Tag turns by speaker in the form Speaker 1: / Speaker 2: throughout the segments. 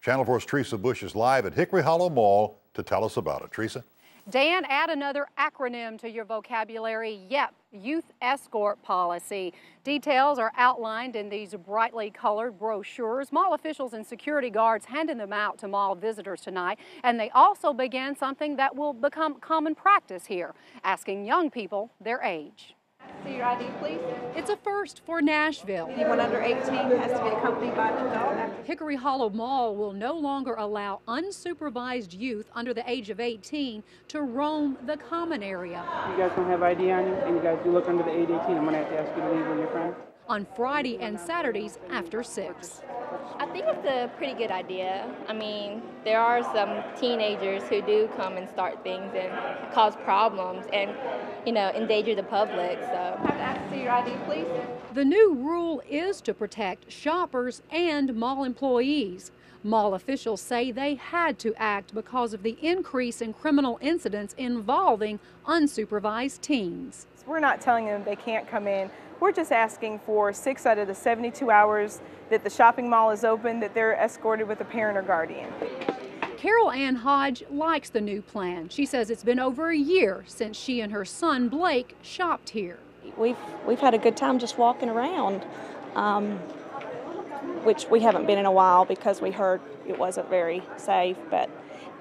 Speaker 1: Channel 4's Tressa Bush is live at Hickory Hollow Mall to tell us about it. Tressa?
Speaker 2: Dan, add another acronym to your vocabulary. Yep, Youth Escort Policy. Details are outlined in these brightly colored brochures. Mall officials and security guards handing them out to mall visitors tonight. And they also began something that will become common practice here, asking young people their age.
Speaker 3: See your ID, please.
Speaker 2: It's a first for Nashville.
Speaker 3: Anyone under 18 has to be accompanied by an adult.
Speaker 2: Hickory Hollow Mall will no longer allow unsupervised youth under the age of 18 to roam the common area.
Speaker 4: You guys don't have ID on you, and you guys do look under the age 18, I'm going to have to ask you to leave with your friend.
Speaker 2: On Friday and Saturdays after 6.
Speaker 5: I think it's a pretty good idea. I mean, there are some teenagers who do come and start things and cause problems and, you know, endanger the public. So
Speaker 3: I have to ask to see your ID, please.
Speaker 2: The new rule is to protect shoppers and mall employees. Mall officials say they had to act because of the increase in criminal incidents involving unsupervised teens.
Speaker 6: We're not telling them they can't come in. We're just asking for 6 out of the 72 hours that the shopping mall is open, that they're escorted with a parent or guardian.
Speaker 2: Carol Ann Hodge likes the new plan. She says it's been over a year since she and her son Blake shopped here.
Speaker 7: We've had a good time just walking around, which we haven't been in a while because we heard it wasn't very safe, but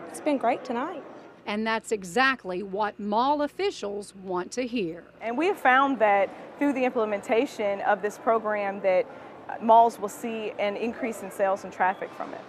Speaker 7: it's been great tonight.
Speaker 2: And that's exactly what mall officials want to hear.
Speaker 6: And we have found that through the implementation of this program that malls will see an increase in sales and traffic from it.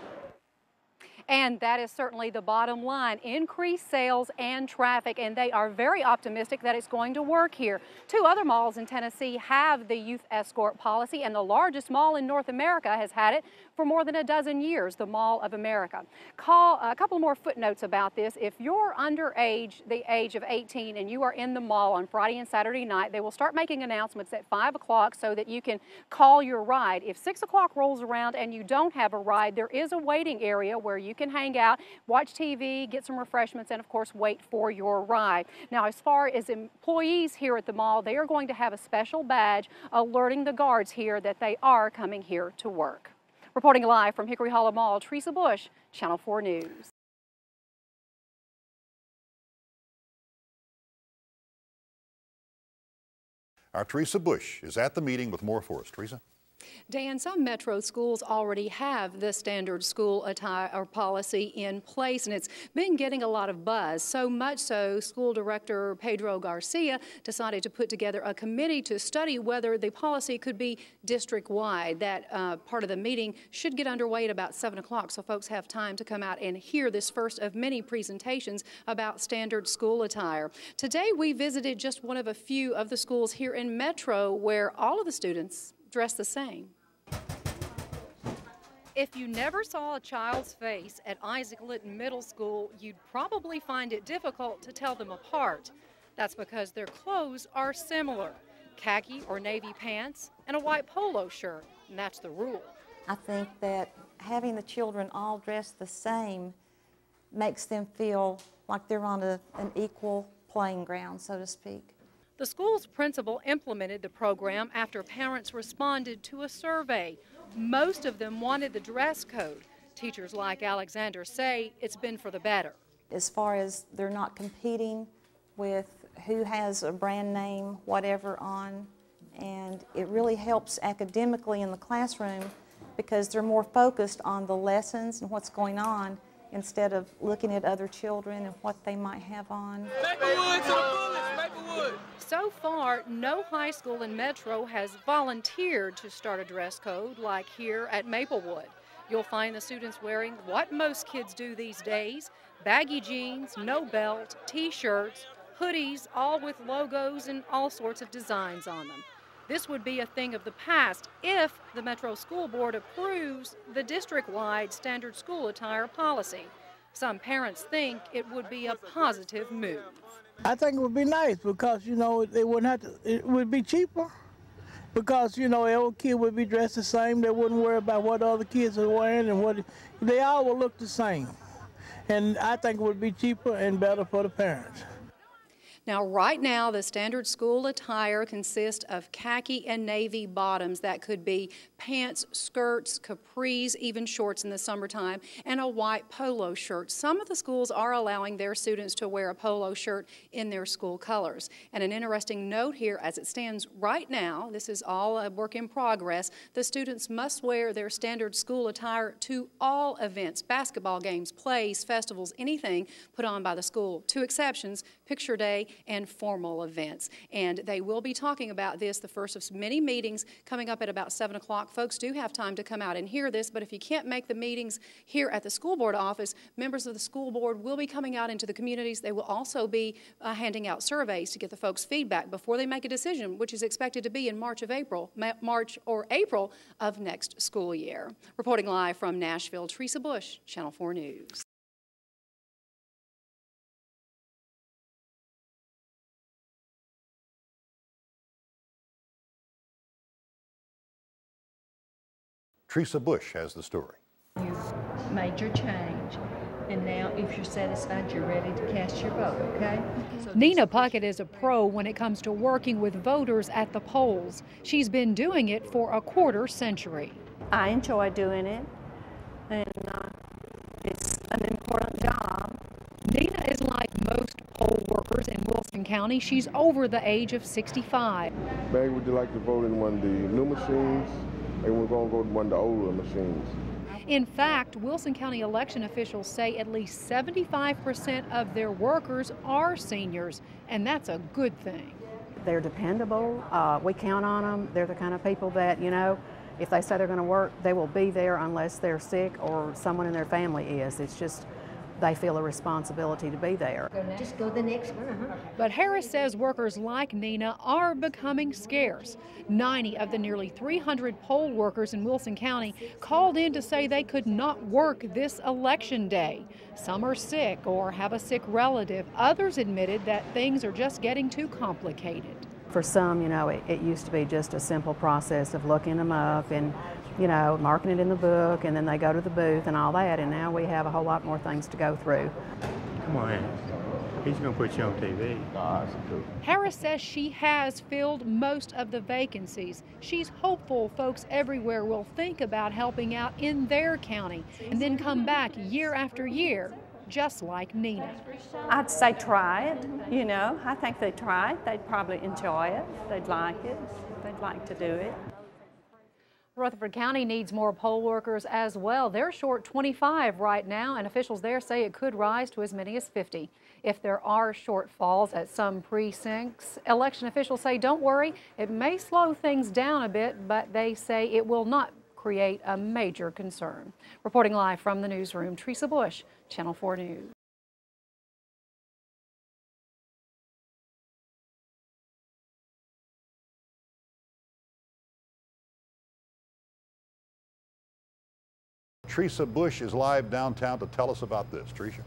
Speaker 2: And that is certainly the bottom line, increased sales and traffic, and they are very optimistic that it's going to work here. 2 other malls in Tennessee have the youth escort policy, and the largest mall in North America has had it for more than a dozen years, the Mall of America. A couple more footnotes about this. If you're underage, the age of 18, and you are in the mall on Friday and Saturday night, they will start making announcements at 5 o'clock so that you can call your ride. If 6 o'clock rolls around and you don't have a ride, there is a waiting area where you can hang out, watch TV, get some refreshments, and of course wait for your ride. Now, as far as employees here at the mall, they are going to have a special badge alerting the guards here that they are coming here to work. Reporting live from Hickory Hollow Mall, Tressa Bush, Channel 4 News.
Speaker 1: Our Tressa Bush is at the meeting with more for us. Tressa?
Speaker 2: Dan, some metro schools already have the standard school attire or policy in place, and it's been getting a lot of buzz. So much so, school director Pedro Garcia decided to put together a committee to study whether the policy could be district-wide. That part of the meeting should get underway at about 7 o'clock, so folks have time to come out and hear this first of many presentations about standard school attire. Today, we visited just one of a few of the schools here in Metro where all of the students dress the same. If you never saw a child's face at Isaac Litton Middle School, you'd probably find it difficult to tell them apart. That's because their clothes are similar. Khaki or navy pants and a white polo shirt, and that's the rule.
Speaker 8: I think that having the children all dressed the same makes them feel like they're on an equal playing ground, so to speak.
Speaker 2: The school's principal implemented the program after parents responded to a survey. Most of them wanted the dress code. Teachers like Alexander say it's been for the better.
Speaker 8: As far as they're not competing with who has a brand name, whatever on, and it really helps academically in the classroom because they're more focused on the lessons and what's going on instead of looking at other children and what they might have on.
Speaker 9: Maplewood to the fullest, Maplewood!
Speaker 2: So far, no high school in Metro has volunteered to start a dress code like here at Maplewood. You'll find the students wearing what most kids do these days: baggy jeans, no belt, t-shirts, hoodies, all with logos and all sorts of designs on them. This would be a thing of the past if the Metro School Board approves the district-wide standard school attire policy. Some parents think it would be a positive move.
Speaker 10: I think it would be nice because, you know, they wouldn't have to, it would be cheaper because, you know, every kid would be dressed the same. They wouldn't worry about what other kids are wearing and what, they all would look the same. And I think it would be cheaper and better for the parents.
Speaker 2: Now, right now, the standard school attire consists of khaki and navy bottoms. That could be pants, skirts, capris, even shorts in the summertime, and a white polo shirt. Some of the schools are allowing their students to wear a polo shirt in their school colors. And an interesting note here, as it stands right now, this is all a work in progress, the students must wear their standard school attire to all events, basketball games, plays, festivals, anything put on by the school. Two exceptions, picture day and formal events. And they will be talking about this, the first of many meetings coming up at about 7 o'clock. Folks do have time to come out and hear this, but if you can't make the meetings here at the school board office, members of the school board will be coming out into the communities. They will also be handing out surveys to get the folks' feedback before they make a decision, which is expected to be in March or April of next school year. Reporting live from Nashville, Tressa Bush, Channel 4 News.
Speaker 1: Tressa Bush has the story.
Speaker 11: You've made your change, and now if you're satisfied, you're ready to cast your vote, okay?
Speaker 2: Nina Puckett is a pro when it comes to working with voters at the polls. She's been doing it for a quarter century.
Speaker 12: I enjoy doing it, and it's an important job.
Speaker 2: Nina is like most poll workers in Wilson County. She's over the age of 65.
Speaker 13: Meg, would you like to vote in one of the new machines? And we're going to go to one of the older machines.
Speaker 2: In fact, Wilson County election officials say at least 75% of their workers are seniors, and that's a good thing.
Speaker 14: They're dependable. We count on them. They're the kind of people that, you know, if they say they're going to work, they will be there unless they're sick or someone in their family is. It's just they feel a responsibility to be there.
Speaker 11: Just go to the next one.
Speaker 2: But Harris says workers like Nina are becoming scarce. 90 of the nearly 300 poll workers in Wilson County called in to say they could not work this election day. Some are sick or have a sick relative. Others admitted that things are just getting too complicated.
Speaker 14: For some, you know, it used to be just a simple process of looking them up and, you know, marking it in the book, and then they go to the booth and all that, and now we have a whole lot more things to go through.
Speaker 15: Come on, he's going to put you on TV.
Speaker 2: Harris says she has filled most of the vacancies. She's hopeful folks everywhere will think about helping out in their county and then come back year after year, just like Nina.
Speaker 12: I'd say try it, you know. I think they try it. They'd probably enjoy it. They'd like it. They'd like to do it.
Speaker 2: Rutherford County needs more poll workers as well. They're short 25 right now, and officials there say it could rise to as many as 50. If there are shortfalls at some precincts, election officials say don't worry, it may slow things down a bit, but they say it will not create a major concern. Reporting live from the newsroom, Tressa Bush, Channel 4 News.
Speaker 1: Tressa Bush is live downtown to tell us about this. Tricia.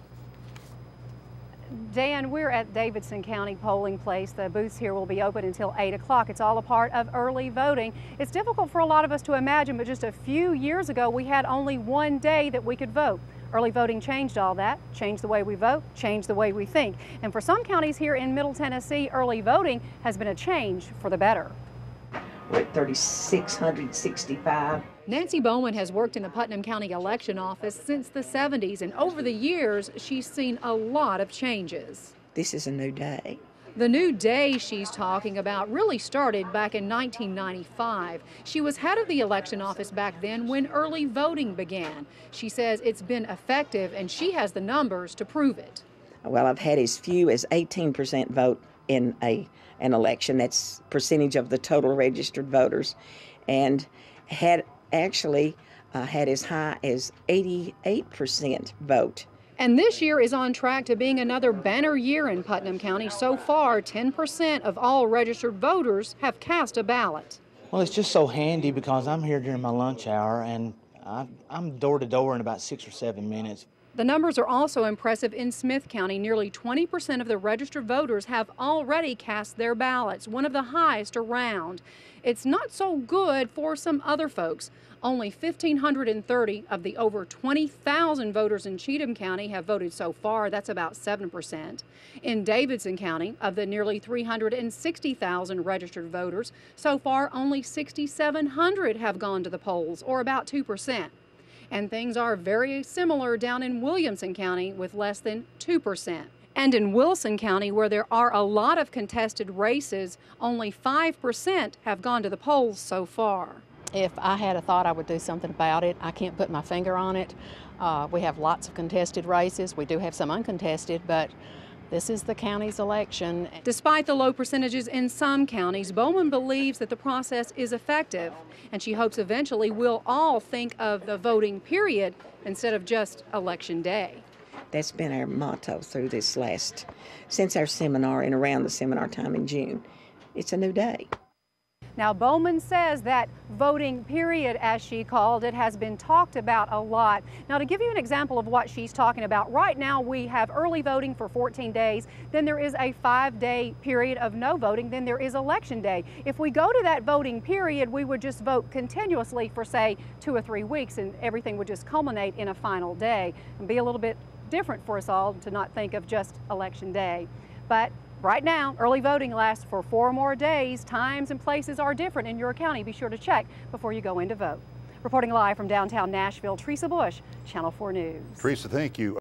Speaker 2: Dan, we're at Davidson County polling place. The booths here will be open until 8 o'clock. It's all a part of early voting. It's difficult for a lot of us to imagine, but just a few years ago, we had only one day that we could vote. Early voting changed all that, changed the way we vote, changed the way we think. And for some counties here in Middle Tennessee, early voting has been a change for the better.
Speaker 16: We're at 3,665.
Speaker 2: Nancy Bowman has worked in the Putnam County election office since the 70s, and over the years, she's seen a lot of changes.
Speaker 16: This is a new day.
Speaker 2: The new day she's talking about really started back in 1995. She was head of the election office back then when early voting began. She says it's been effective, and she has the numbers to prove it.
Speaker 16: Well, I've had as few as 18% vote in an election. That's percentage of the total registered voters, and had actually had as high as 88% vote.
Speaker 2: And this year is on track to being another banner year in Putnam County. So far, 10% of all registered voters have cast a ballot.
Speaker 17: Well, it's just so handy because I'm here during my lunch hour, and I'm door to door in about 6 or 7 minutes.
Speaker 2: The numbers are also impressive in Smith County. Nearly 20% of the registered voters have already cast their ballots, one of the highest around. It's not so good for some other folks. Only 1,530 of the over 20,000 voters in Cheatham County have voted so far. That's about 7%. In Davidson County, of the nearly 360,000 registered voters, so far only 6,700 have gone to the polls, or about 2%. And things are very similar down in Williamson County with less than 2%. And in Wilson County, where there are a lot of contested races, only 5% have gone to the polls so far.
Speaker 14: If I had a thought, I would do something about it. I can't put my finger on it. We have lots of contested races. We do have some uncontested, but this is the county's election.
Speaker 2: Despite the low percentages in some counties, Bowman believes that the process is effective, and she hopes eventually we'll all think of the voting period instead of just election day.
Speaker 16: That's been our motto through this since our seminar and around the seminar time in June. It's a new day.
Speaker 2: Now, Bowman says that voting period, as she called it, has been talked about a lot. Now, to give you an example of what she's talking about, right now we have early voting for 14 days, then there is a 5-day period of no voting, then there is election day. If we go to that voting period, we would just vote continuously for, say, 2 or 3 weeks, and everything would just culminate in a final day and be a little bit different for us all to not think of just election day. But right now, early voting lasts for 4 more days. Times and places are different in your county. Be sure to check before you go in to vote. Reporting live from downtown Nashville, Tressa Bush, Channel 4 News.
Speaker 1: Tressa, thank you.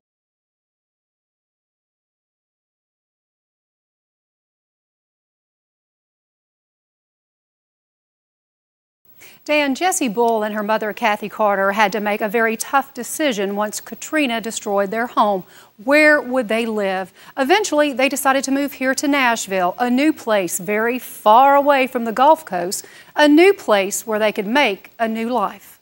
Speaker 2: Dan, Jessie Bull and her mother, Kathy Carter, had to make a very tough decision once Katrina destroyed their home. Where would they live? Eventually, they decided to move here to Nashville, a new place very far away from the Gulf Coast, a new place where they could make a new life.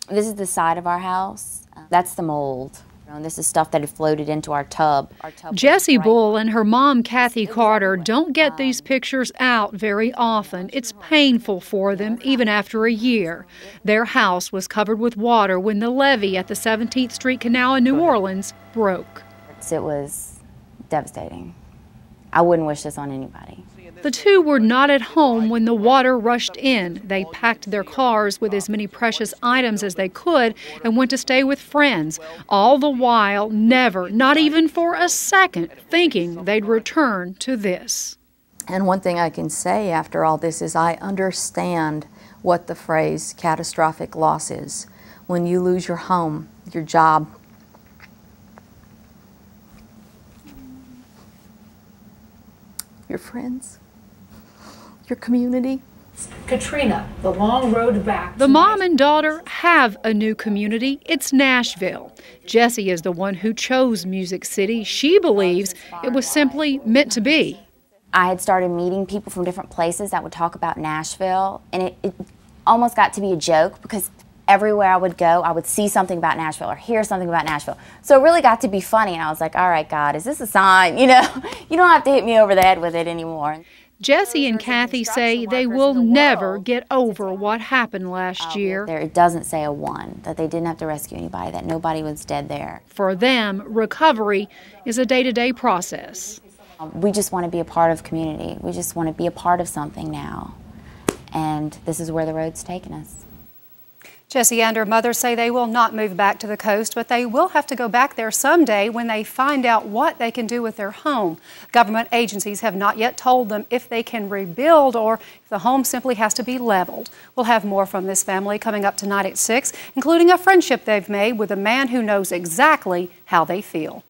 Speaker 17: This is the side of our house. That's the mold. And this is stuff that had floated into our tub.
Speaker 2: Jessie Bull and her mom, Kathy Carter, don't get these pictures out very often. It's painful for them, even after a year. Their house was covered with water when the levee at the 17th Street Canal in New Orleans broke.
Speaker 17: It was devastating. I wouldn't wish this on anybody.
Speaker 2: The two were not at home when the water rushed in. They packed their cars with as many precious items as they could and went to stay with friends, all the while never, not even for a second, thinking they'd return to this.
Speaker 18: And one thing I can say after all this is I understand what the phrase catastrophic loss is. When you lose your home, your job, your friends, your community.
Speaker 11: Katrina, the long road back.
Speaker 2: The mom and daughter have a new community. It's Nashville. Jessie is the one who chose Music City. She believes it was simply meant to be.
Speaker 17: I had started meeting people from different places that would talk about Nashville, and it almost got to be a joke because everywhere I would go, I would see something about Nashville or hear something about Nashville. So it really got to be funny, and I was like, all right, God, is this a sign? You know, you don't have to hit me over the head with it anymore.
Speaker 2: Jessie and Kathy say they will never get over what happened last year.
Speaker 17: It doesn't say a one, that they didn't have to rescue anybody, that nobody was dead there.
Speaker 2: For them, recovery is a day-to-day process.
Speaker 17: We just want to be a part of community. We just want to be a part of something now. And this is where the road's taken us.
Speaker 2: Jessie and her mother say they will not move back to the coast, but they will have to go back there someday when they find out what they can do with their home. Government agencies have not yet told them if they can rebuild or if the home simply has to be leveled. We'll have more from this family coming up tonight at 6, including a friendship they've made with a man who knows exactly how they feel.